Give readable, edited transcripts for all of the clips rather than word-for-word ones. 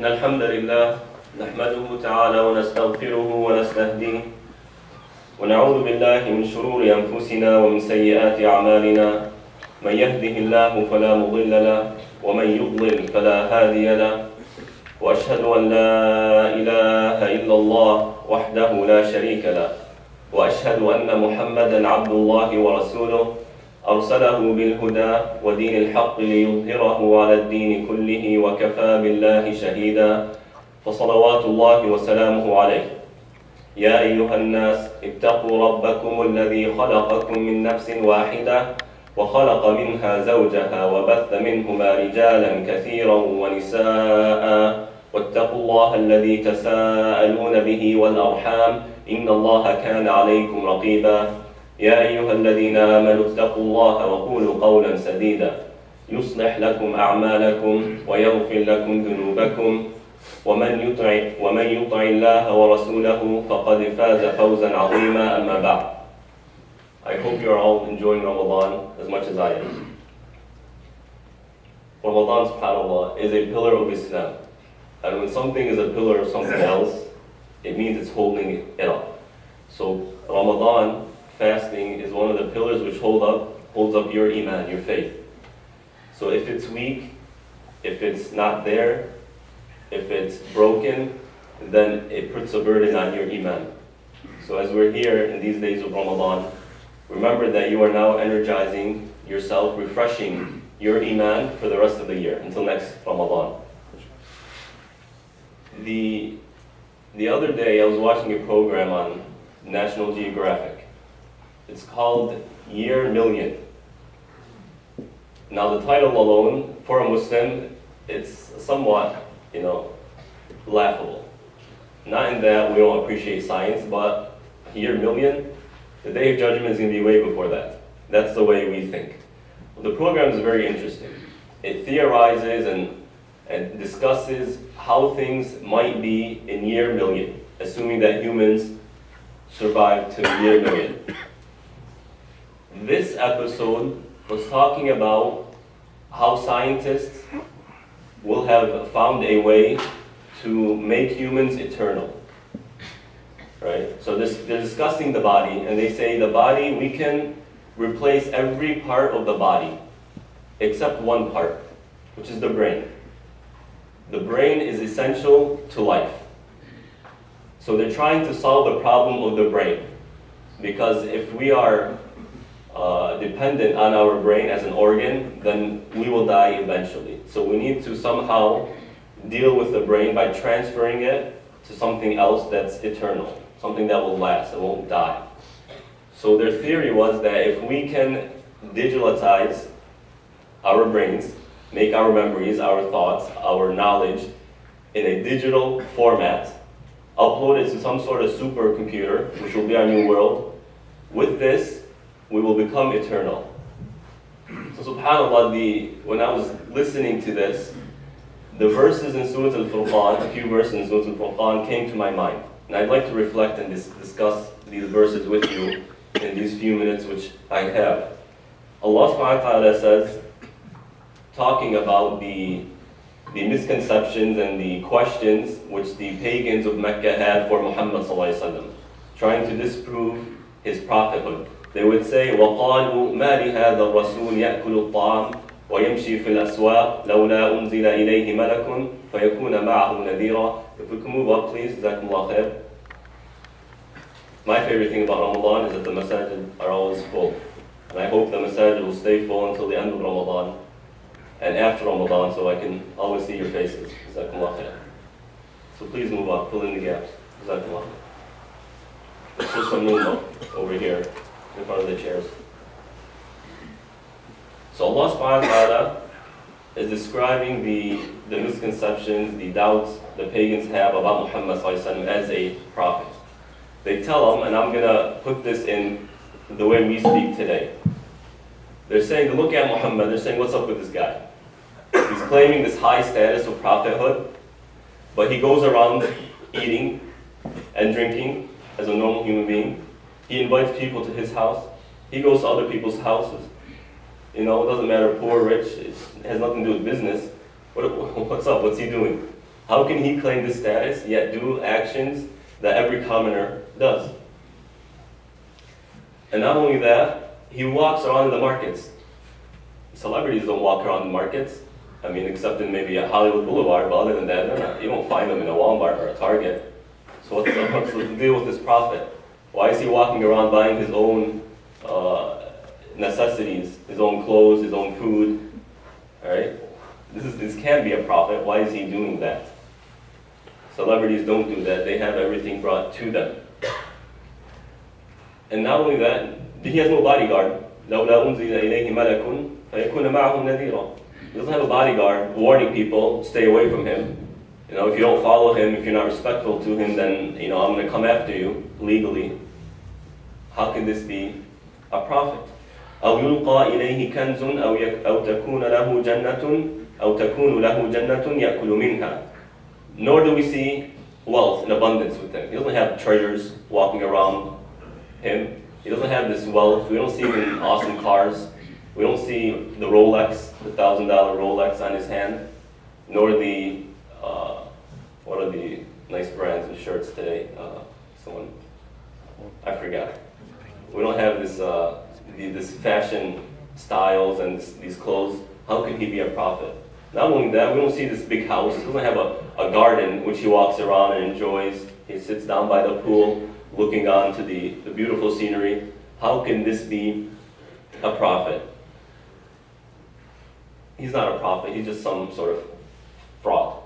إن الحمد لله نحمده تعالى ونستغفره ونستهديه ونعوذ بالله من شرور أنفسنا ومن سيئات أعمالنا من يهده الله فلا مضل له ومن يضلل فلا هادي له وأشهد أن لا إله إلا الله وحده لا شريك له وأشهد أن محمدا عبد الله ورسوله أرسله بالهدى ودين الحق ليظهره على الدين كله وكفى بالله شهيدا فصلوات الله وسلامه عليه. يا أيها الناس اتقوا ربكم الذي خلقكم من نفس واحدة وخلق منها زوجها وبث منهما رجالا كثيرا ونساء واتقوا الله الذي تساءلون به والأرحام إن الله كان عليكم رقيبا. يا أيها الذين آمنوا اتقوا الله وقولوا قولا سديدا يصلح لكم أعمالكم ويغفر لكم ذنوبكم ومن يطع الله ورسوله فقد فاز فوزا عظيما. أما بعد. I hope you are all enjoying Ramadan as much as I am. Ramadan, subhanAllah, is a pillar of Islam. And when something is a pillar of something else, it means it's holding it up. So Ramadan, fasting, is one of the pillars which holds up your iman, your faith. So if it's weak, if it's not there, if it's broken, then it puts a burden on your iman. So as we're here in these days of Ramadan, remember that you are now energizing yourself, refreshing your iman for the rest of the year, until next Ramadan. The other day I was watching a program on National Geographic. It's called Year Million. Now the title alone, for a Muslim, it's somewhat, laughable. Not in that we don't appreciate science, but year million, the day of judgment is going to be way before that. That's the way we think. Well, the program is very interesting. It theorizes and discusses how things might be in year million, assuming that humans survive to year million. This episode was talking about how scientists will have found a way to make humans eternal. Right? So they're discussing the body, and they say the body, we can replace every part of the body except one part, which is the brain. The brain is essential to life. So they're trying to solve the problem of the brain, because if we are dependent on our brain as an organ, then we will die eventually. So we need to somehow deal with the brain by transferring it to something else that's eternal, something that will last, it won't die. So their theory was that if we can digitalize our brains, make our memories, our thoughts, our knowledge in a digital format, upload it to some sort of supercomputer, which will be our new world, with this, we will become eternal. So subhanAllah, when I was listening to this, the verses in Surah Al-Furqan, a few verses in Surah Al-Furqan came to my mind. And I'd like to reflect and discuss these verses with you in these few minutes which I have. Allah subhanahu wa ta'ala says, talking about the misconceptions and the questions which the pagans of Mecca had for Muhammad sallallahu alaihi wasallam, trying to disprove his prophethood. They would say, وَقَالُوا مَا لِهَذَا الرَّسُولِ يَأْكُلُ الطَّعَامَ وَيَمْشِي فِي الْأَسْوَاقِ لَوْلَا أُنزِلَ إِلَيْهِ مَلَكٌ فَيَكُونَ مَعَهُ نَذِيرًا. If we can move up, please. Jazakumullah khair. My favorite thing about Ramadan is that the masajid are always full. And I hope the masajid will stay full until the end of Ramadan and after Ramadan, so I can always see your faces. Jazakumullah khair. So please move up, fill in the gaps. Jazakumullah. There's still some room over here in front of the chairs. So Allah subhanahu wa ta'ala is describing the misconceptions, the doubts the pagans have about Muhammad sallallahu alaihi wasallam as a prophet. They tell him, and I'm going to put this in the way we speak today. They're saying, to look at Muhammad, they're saying, what's up with this guy? He's claiming this high status of prophethood, but he goes around eating and drinking as a normal human being. He invites people to his house. He goes to other people's houses. You know, it doesn't matter, poor, rich, it has nothing to do with business. What's up? What's he doing? How can he claim this status, yet do actions that every commoner does? And not only that, he walks around in the markets. Celebrities don't walk around the markets. I mean, except in maybe a Hollywood Boulevard, but other than that, you won't find them in a Walmart or a Target. So what's the deal with this prophet? Why is he walking around buying his own necessities, his own clothes, his own food? All right? This can't be a prophet. Why is he doing that? Celebrities don't do that. They have everything brought to them. And not only that, he has no bodyguard. لَوْلَا أُنزِلَ إِلَيْهِ مَلَكٌ فَيَكُونَ مَعَهُ نَذِيرًا. He doesn't have a bodyguard warning people, stay away from him. You know, if you don't follow him, if you're not respectful to him, then, you know, I'm going to come after you legally. How can this be a prophet? أَوْ يُلْقَى إِلَيْهِ كَنْزٌ أَوْ تَكُونَ لَهُ جَنَّةٌ أَوْ تَكُونُ لَهُ جَنَّةٌ يَأْكُلُ مِنْهَا. Nor do we see wealth in abundance with him. He doesn't have treasures walking around him. He doesn't have this wealth. We don't see him in awesome cars. We don't see the Rolex, the $1,000 Rolex on his hand, nor the, what are the nice brands of shirts today? I forgot. We don't have this fashion styles and these clothes. How can he be a prophet? Not only that, we don't see this big house. He doesn't have a garden which he walks around and enjoys. He sits down by the pool looking on to the beautiful scenery. How can this be a prophet? He's not a prophet, he's just some sort of fraud.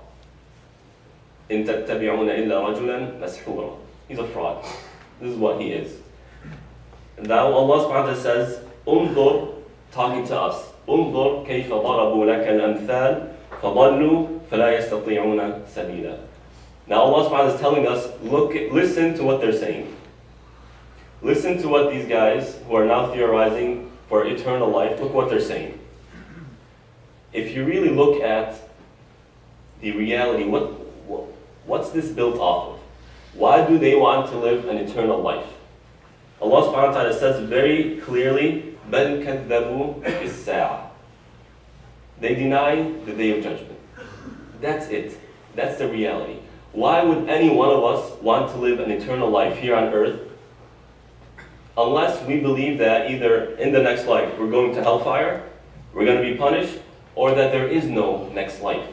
إِن تَتَّبِعُونَ إِلَّا رَجُلًا مَسْحُورًا. He's a fraud. This is what he is. And now Allah subhanahu wa ta'ala says, Unzur, talking to us, Unzur كَيْفَ ضَرَبُوا لَكَ الْأَمْثَالِ فَضَلُّوا فَلَا يَسْتَطِيعُونَ سَبِيلًا. Now Allah subhanahu wa ta'ala is telling us, listen to what they're saying. Listen to what these guys who are now theorizing for eternal life, look what they're saying. If you really look at the reality, what's this built off of? Why do they want to live an eternal life? Allah subhanahu wa ta'ala says very clearly, بَلْ كَذَّبُوا بِالسَّاعَةِ. They deny the day of judgment. That's it. That's the reality. Why would any one of us want to live an eternal life here on earth unless we believe that either in the next life we're going to hellfire, we're going to be punished, or that there is no next life?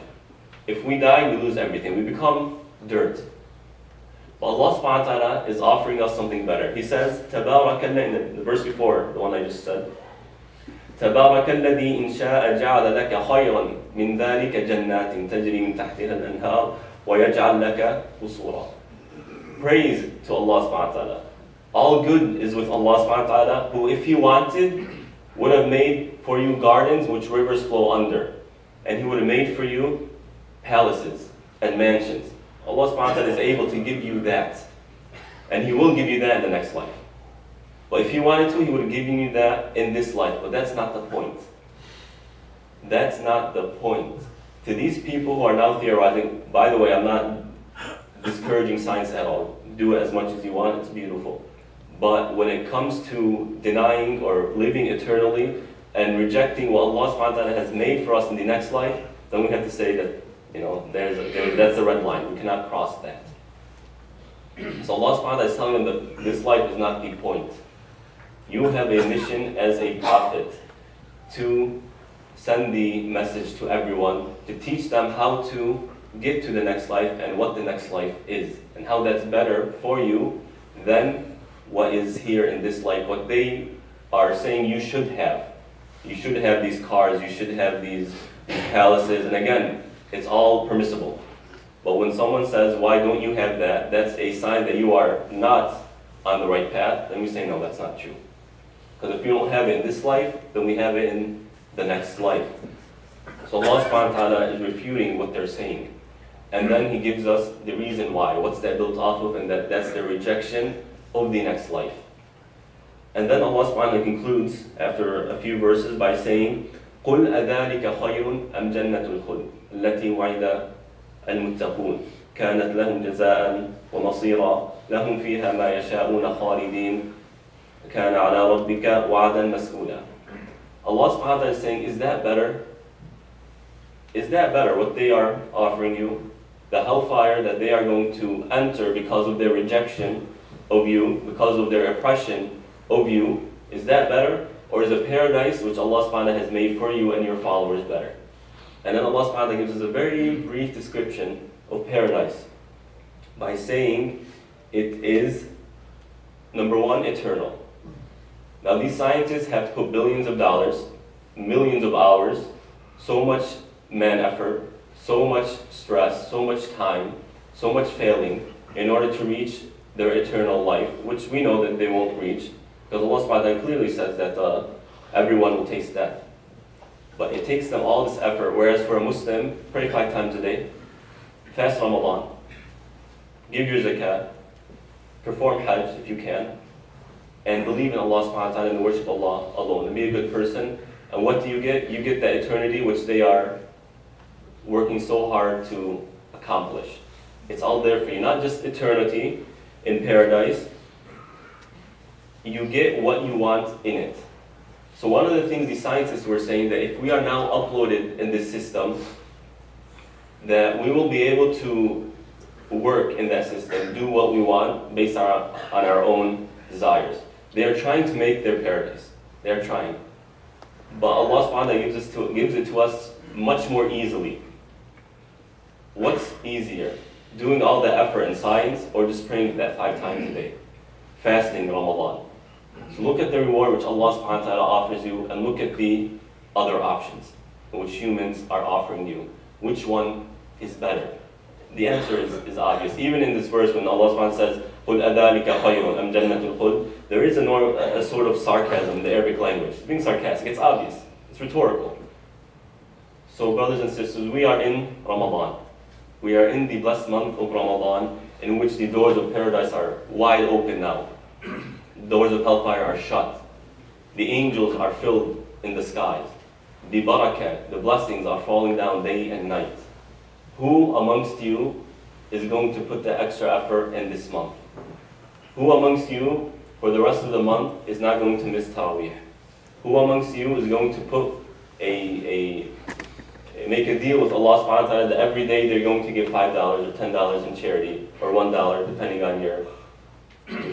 If we die, we lose everything. We become dirt. But Allah subhanahu wa ta'ala is offering us something better. He says, تَبَارَكَ الَّذِي, the verse before, the one I just said, تَبَارَكَ الَّذِي إِنْ شَاءَ جَعَلَ لَكَ خَيْرًا مِنْ ذَلِكَ جَنَّاتٍ تَجْرِي مِنْ تَحْتِهَا الْأَنْهَارُ وَيَجْعَلْ لَكَ قُصُورًا. Praise to Allah subhanahu wa ta'ala. All good is with Allah subhanahu wa ta'ala, who if He wanted, would have made for you gardens which rivers flow under. And He would have made for you palaces and mansions. Allah subhanahu wa ta'ala is able to give you that. And He will give you that in the next life. But if He wanted to, He would have given you that in this life. But that's not the point. That's not the point. To these people who are now theorizing, by the way, I'm not discouraging science at all. Do it as much as you want, it's beautiful. But when it comes to denying or living eternally and rejecting what Allah subhanahu wa ta'ala has made for us in the next life, then we have to say that, that's the red line. We cannot cross that. So Allah subhanahu wa ta'ala is telling them that this life is not the point. You have a mission as a prophet to send the message to everyone, to teach them how to get to the next life and what the next life is, and how that's better for you than what is here in this life, what they are saying you should have. You should have these cars, you should have these palaces, and again, it's all permissible. But when someone says, why don't you have that, that's a sign that you are not on the right path, then we say, no, that's not true. Because if you don't have it in this life, then we have it in the next life. So Allah subhanahu wa ta'ala is refuting what they're saying. And then He gives us the reason why. What's that built off of? And that's the rejection of the next life. And then Allah subhanahu wa ta'ala concludes after a few verses by saying, قُلْ أَذَلِكَ خَيْرٌ أَمْ جَنَّةُ الْخُلْدِ الَّتِي وَعِدَ الْمُتَّقُونَ كَانَتْ لَهُمْ جَزَاءً وَمَصِيرًا لَهُمْ فِيهَا مَا يَشَاءُونَ خَالِدِينَ كَانَ عَلَى رَبِّكَ وَعْدًا مَسْئُولًا. Allah subhanahu wa ta'ala is saying, is that better? Is that better, what they are offering you? The hellfire that they are going to enter because of their rejection of you, because of their oppression of you, is that better? Or is a paradise which Allah subhanahu wa ta'ala has made for you and your followers better? And then Allah subhanahu wa ta'ala gives us a very brief description of paradise by saying it is, number one, eternal. Now these scientists have to put billions of dollars, millions of hours, so much man effort, so much stress, so much time, so much failing in order to reach their eternal life, which we know that they won't reach, because Allah subhanahu wa ta'ala clearly says that everyone will taste death. But it takes them all this effort, whereas for a Muslim, pray 5 times a day, fast Ramadan, give your zakat, perform Hajj if you can, and believe in Allah subhanahu wa ta'ala and worship Allah alone, and be a good person. And what do you get? You get that eternity which they are working so hard to accomplish. It's all there for you. Not just eternity in paradise. You get what you want in it. So one of the things the scientists were saying, that if we are now uploaded in this system, that we will be able to work in that system, do what we want based on our own desires. They are trying to make their paradise. They are trying. But Allah subhanahu wa ta'ala gives it to us much more easily. What's easier? Doing all the effort in science, or just praying that 5 times a day? Fasting Ramadan. So look at the reward which Allah subhanahu wa ta'ala offers you, and look at the other options which humans are offering you. Which one is better? The answer is obvious. Even in this verse when Allah subhanahu wa ta'ala says, قُلْ أَذَلِكَ خَيْرٌ أَمْ جَنَّةُ الْخُلْدِ, there is a sort of sarcasm in the Arabic language. It's being sarcastic. It's obvious. It's rhetorical. So brothers and sisters, we are in Ramadan. We are in the blessed month of Ramadan, in which the doors of paradise are wide open now. The doors of hellfire are shut. The angels are filled in the skies. The barakah, the blessings, are falling down day and night. Who amongst you is going to put the extra effort in this month? Who amongst you, for the rest of the month is not going to miss Taraweeh? Who amongst you is going to put make a deal with Allah subhanahu wa ta'ala that every day they're going to give $5 or $10 in charity, or $1 depending on your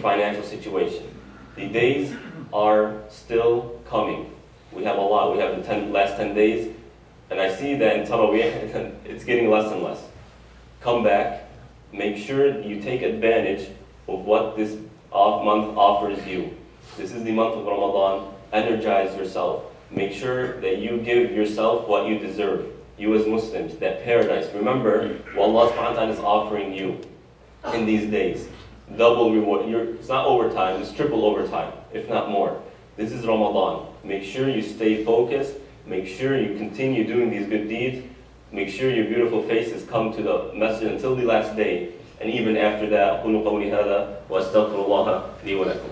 financial situation? The days are still coming. We have a lot. We have the last 10 days, and I see that in Taraweeh it's getting less and less. Come back. Make sure you take advantage of what this month offers you. This is the month of Ramadan. Energize yourself. Make sure that you give yourself what you deserve. You as Muslims, that paradise. Remember what Allah subhanahu wa ta'ala is offering you in these days. Double reward. It's not overtime, it's triple overtime, if not more. This is Ramadan. Make sure you stay focused. Make sure you continue doing these good deeds. Make sure your beautiful faces come to the masjid until the last day. And even after that, أقول قولي هذا وأستغفر الله لي ولكم.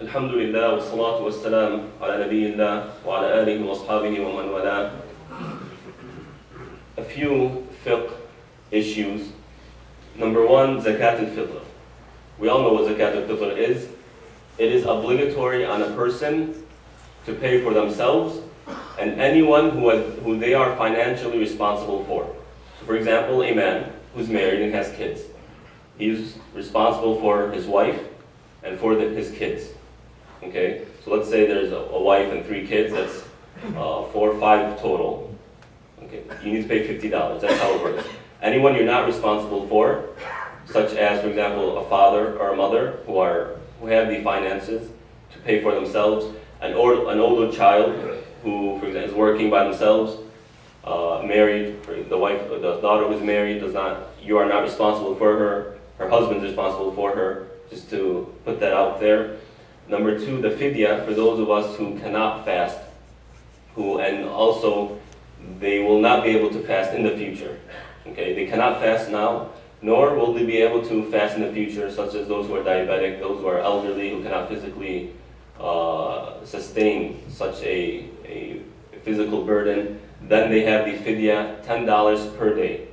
الحمد لله والصلاة والسلام على نبي الله وعلى آله وأصحابه ومن والاه. A few fiqh issues. Number one, zakat al-fitr. We all know what zakat al-fitr is. It is obligatory on a person to pay for themselves and anyone who they are financially responsible for. So for example, a man who's married and has kids. He's responsible for his wife and for his kids. Okay, so let's say there's a wife and 3 kids, that's 4 or 5 total. Okay, you need to pay $50, that's how it works. Anyone you're not responsible for, such as, for example, a father or a mother who have the finances to pay for themselves, an older child who, for example, is working by themselves, married, the daughter who's married, you are not responsible for her husband's responsible for her, just to put that out there. Number 2, the fidya, for those of us who cannot fast, and also they will not be able to fast in the future. Okay, they cannot fast now, nor will they be able to fast in the future, such as those who are diabetic, those who are elderly, who cannot physically sustain such a physical burden. Then they have the fidya, $10 per day.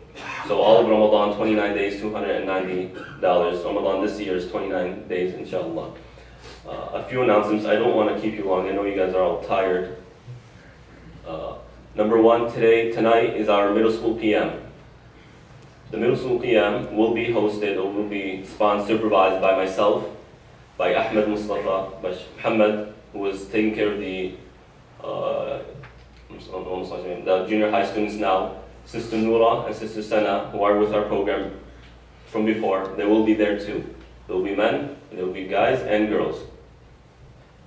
So all of Ramadan, 29 days, $290. Ramadan this year is 29 days, inshallah. A few announcements. I don't want to keep you long. I know you guys are all tired. Number 1, tonight is our middle school PM. The middle school PM will be hosted or will be supervised by myself, by Ahmed Mustafa, by Muhammad, who is taking care of the junior high students now, Sister Noura and Sister Sana, who are with our program from before. They will be there too. There will be men, there will be guys and girls.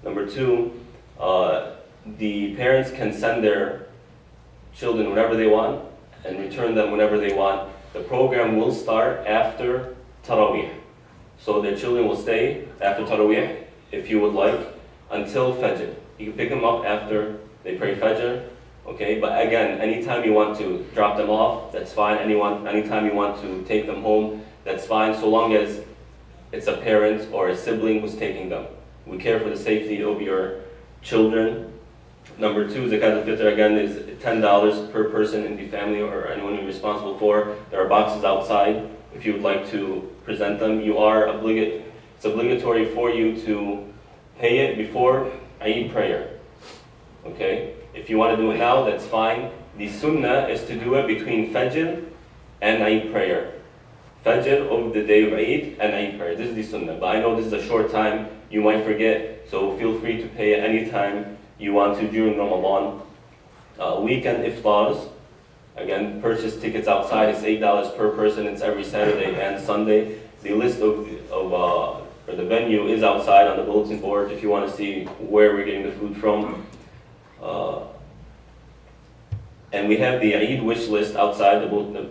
Number 2, the parents can send their children whenever they want and return them whenever they want. The program will start after Taraweeh. So their children will stay after Taraweeh, if you would like, until Fajr. You can pick them up after they pray Fajr. Okay, but again, anytime you want to drop them off, that's fine. Anytime you want to take them home, that's fine, so long as it's a parent or a sibling who's taking them. We care for the safety of your children. Number 2, zakat al-fitr again is $10 per person in the family or anyone you're responsible for. There are boxes outside if you would like to present them. It's obligatory for you to pay it before Eid prayer. Okay? If you want to do it now, that's fine. The sunnah is to do it between Fajr and Eid prayer. Fajr of the day of Eid and Eid prayer. This is the sunnah. But I know this is a short time. You might forget. So feel free to pay it any time you want to during Ramadan. Weekend iftars. Again, purchase tickets outside. It's $8 per person. It's every Saturday and Sunday. The list of the venue is outside on the bulletin board if you want to see where we're getting the food from. And we have the Eid wish list outside the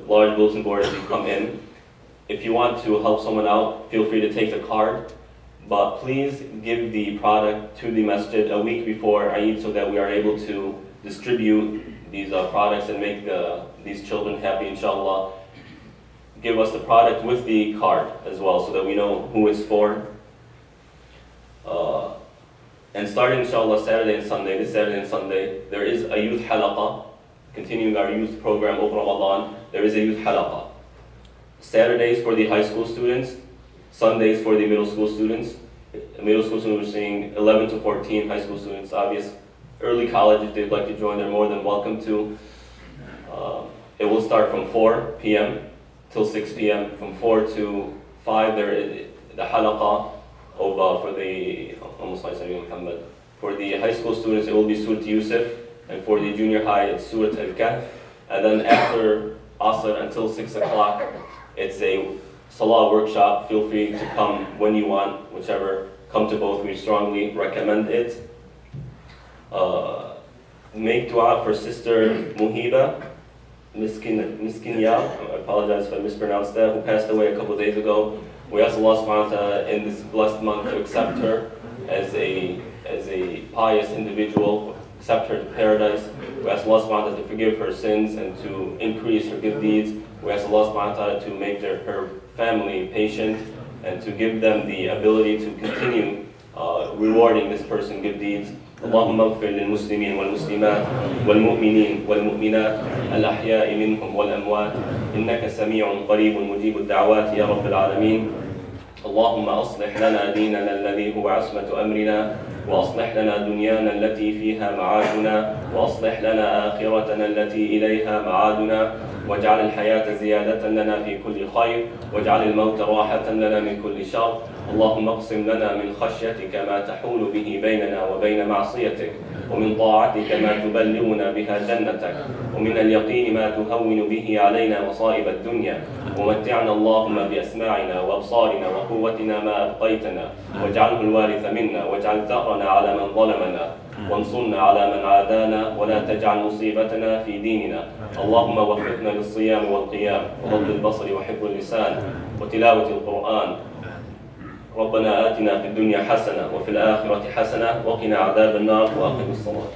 large bulletin board as you come in. If you want to help someone out, feel free to take the card. But please give the product to the masjid a week before Eid so that we are able to distribute these products and make these children happy, inshallah. Give us the product with the card as well so that we know who it's for. And starting inshallah Saturday and Sunday, this Saturday and Sunday, there is a youth halaqa, continuing our youth program over Ramadan. There is a youth halaqa. Saturdays for the high school students, Sundays for the middle school students. Middle school students are seeing 11 to 14, high school students, obvious. Early college, if they'd like to join, they're more than welcome to. It will start from 4 p.m. till 6 p.m. From 4 to 5, there is the halaqa for the high school students, it will be Surah Yusuf, and for the junior high, it's Surah Al-Kahf. And then after Asr until 6 o'clock, it's a Salah workshop. Feel free to come when you want, whichever. Come to both. We strongly recommend it. Make dua for Sister Muhiba Miskinya, I apologize if I mispronounced that, who passed away a couple of days ago. We ask Allah subhanahu wa ta'ala in this blessed month to accept her as a pious individual, accept her to paradise. We ask Allah subhanahu wa ta'ala to forgive her sins and to increase her good deeds. We ask Allah subhanahu wa ta'ala to make her family patient and to give them the ability to continue rewarding this person good deeds. اللهم اغفر للمسلمين والمسلمات والمؤمنين والمؤمنات الأحياء منهم والأموات إنك سميع قريب مجيب الدعوات يا رب العالمين. اللهم أصلح لنا ديننا الذي هو عصمة أمرنا وأصلح لنا دنيانا التي فيها معاشنا وأصلح لنا آخرتنا التي إليها معادنا واجعل الحياة زيادة لنا في كل خير واجعل الموت راحة لنا من كل شر. اللهم اقسم لنا من خشيتك ما تحول به بيننا وبين معصيتك ومن طاعتك ما تبلغنا بها جنتك ومن اليقين ما تهون به علينا مصائب الدنيا ومتعنا اللهم بأسماعنا وأبصارنا وقوتنا ما أبقيتنا واجعله الوارث منا واجعل ثأرنا على من ظلمنا وانصرنا على من عادانا ولا تجعل مصيبتنا في ديننا. اللهم وفقنا للصيام والقيام وغض البصر وحفظ اللسان وتلاوة القرآن. ربنا آتنا في الدنيا حسنة وفي الآخرة حسنة وقنا عذاب النار وأقم الصلاة.